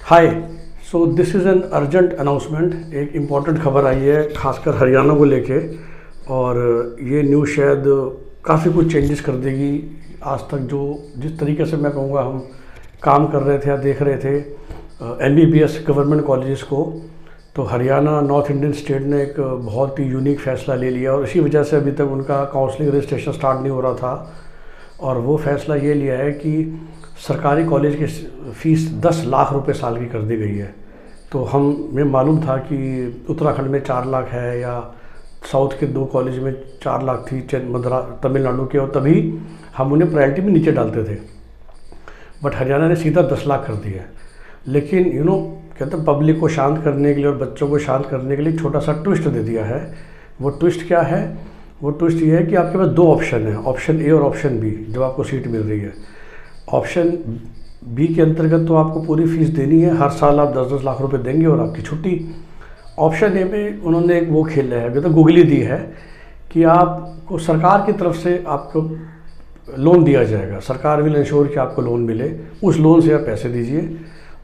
Hi. So this is an urgent announcement. एक important खबर आई है खासकर हरियाणा को लेके, और ये न्यूज़ शायद काफ़ी कुछ चेंजेस कर देगी। आज तक जो जिस तरीके से मैं कहूँगा हम काम कर रहे थे या देख रहे थे MBBS गवर्नमेंट कॉलेजेस को, तो हरियाणा नॉर्थ इंडियन स्टेट ने एक बहुत ही यूनिक फ़ैसला ले लिया, और इसी वजह से अभी तक उनका काउंसलिंग रजिस्ट्रेशन स्टार्ट नहीं हो रहा था। और वो फ़ैसला ये लिया है कि सरकारी कॉलेज की फ़ीस 10 लाख रुपए साल की कर दी गई है। तो हमें मालूम था कि उत्तराखंड में 4 लाख है, या साउथ के 2 कॉलेज में 4 लाख थी, तमिलनाडु के, और तभी हम उन्हें प्रायोरिटी में नीचे डालते थे। बट हरियाणा ने सीधा 10 लाख कर दिया है। लेकिन कहते हैं पब्लिक को शांत करने के लिए और बच्चों को शांत करने के लिए छोटा सा ट्विस्ट दे दिया है। वो ट्विस्ट क्या है? वो ट्विस्ट ये है कि आपके पास 2 ऑप्शन है, ऑप्शन ए और ऑप्शन बी, जब आपको सीट मिल रही है। ऑप्शन बी के अंतर्गत तो आपको पूरी फीस देनी है, हर साल आप 10-10 लाख रुपए देंगे और आपकी छुट्टी। ऑप्शन ए में उन्होंने एक वो खेला है, तो गूगली दी है कि आपको सरकार की तरफ से आपको लोन दिया जाएगा। सरकार विल इंश्योर कि आपको लोन मिले, उस लोन से आप पैसे दीजिए,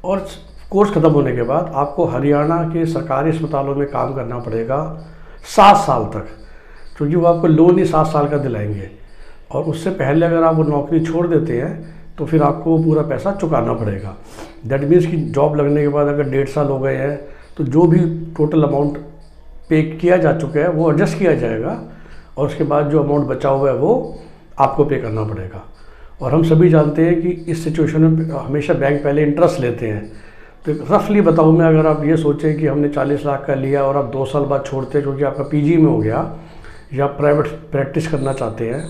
और कोर्स ख़त्म होने के बाद आपको हरियाणा के सरकारी अस्पतालों में काम करना पड़ेगा 7 साल तक, क्योंकि वो आपको लोन ही 7 साल का दिलाएंगे। और उससे पहले अगर आप वो नौकरी छोड़ देते हैं तो फिर आपको पूरा पैसा चुकाना पड़ेगा। दैट मीन्स कि जॉब लगने के बाद अगर 1.5 साल हो गए हैं तो जो भी टोटल अमाउंट पे किया जा चुका है वो एडजस्ट किया जाएगा, और उसके बाद जो अमाउंट बचा हुआ है वो आपको पे करना पड़ेगा। और हम सभी जानते हैं कि इस सिचुएशन में हमेशा बैंक पहले इंटरेस्ट लेते हैं। तो रफली बताऊँ मैं, अगर आप ये सोचें कि हमने 40 लाख का लिया और आप 2 साल बाद छोड़ते हैं क्योंकि आपका PG में हो गया या प्राइवेट प्रैक्टिस करना चाहते हैं,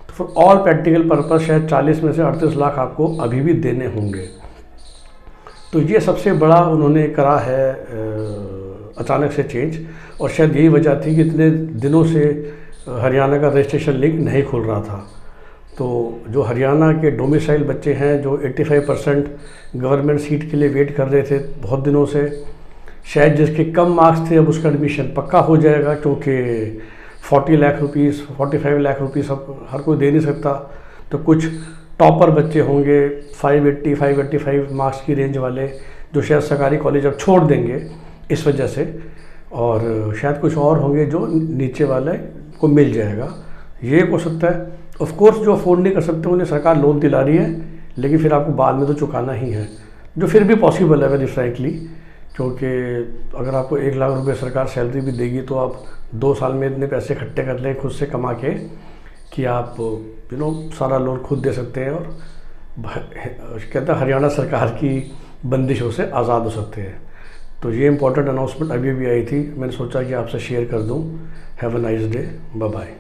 तो फॉर ऑल प्रैक्टिकल पर्पस शायद 40 में से 38 लाख आपको अभी भी देने होंगे। तो ये सबसे बड़ा उन्होंने करा है अचानक से चेंज, और शायद यही वजह थी कि इतने दिनों से हरियाणा का रजिस्ट्रेशन लिंक नहीं खुल रहा था। तो जो हरियाणा के डोमिसाइल बच्चे हैं, जो 85% गवर्नमेंट सीट के लिए वेट कर रहे थे बहुत दिनों से, शायद जिसके कम मार्क्स थे अब उसका एडमिशन पक्का हो जाएगा, क्योंकि 40 लाख रुपीज़ 45 लाख रुपीज़ अब हर कोई दे नहीं सकता। तो कुछ टॉपर बच्चे होंगे 580-585 मार्क्स की रेंज वाले, जो शायद सरकारी कॉलेज अब छोड़ देंगे इस वजह से, और शायद कुछ और होंगे जो नीचे वाले को मिल जाएगा। ये हो सकता है। ऑफ कोर्स जो अफोर्ड नहीं कर सकते उन्हें सरकार लोन दिला रही है, लेकिन फिर आपको बाद में तो चुकाना ही है, जो फिर भी पॉसिबल है वेरी फ्रैंकली, क्योंकि अगर आपको 1 लाख रुपए सरकार सैलरी भी देगी तो आप 2 साल में इतने पैसे इकट्ठे कर लें खुद से कमा के कि आप सारा लोन खुद दे सकते हैं, और कहते हैं हरियाणा सरकार की बंदिशों से आज़ाद हो सकते हैं। तो ये इंपॉर्टेंट अनाउंसमेंट अभी भी आई थी, मैंने सोचा कि आपसे शेयर कर दूँ। Have a nice day, bye bye.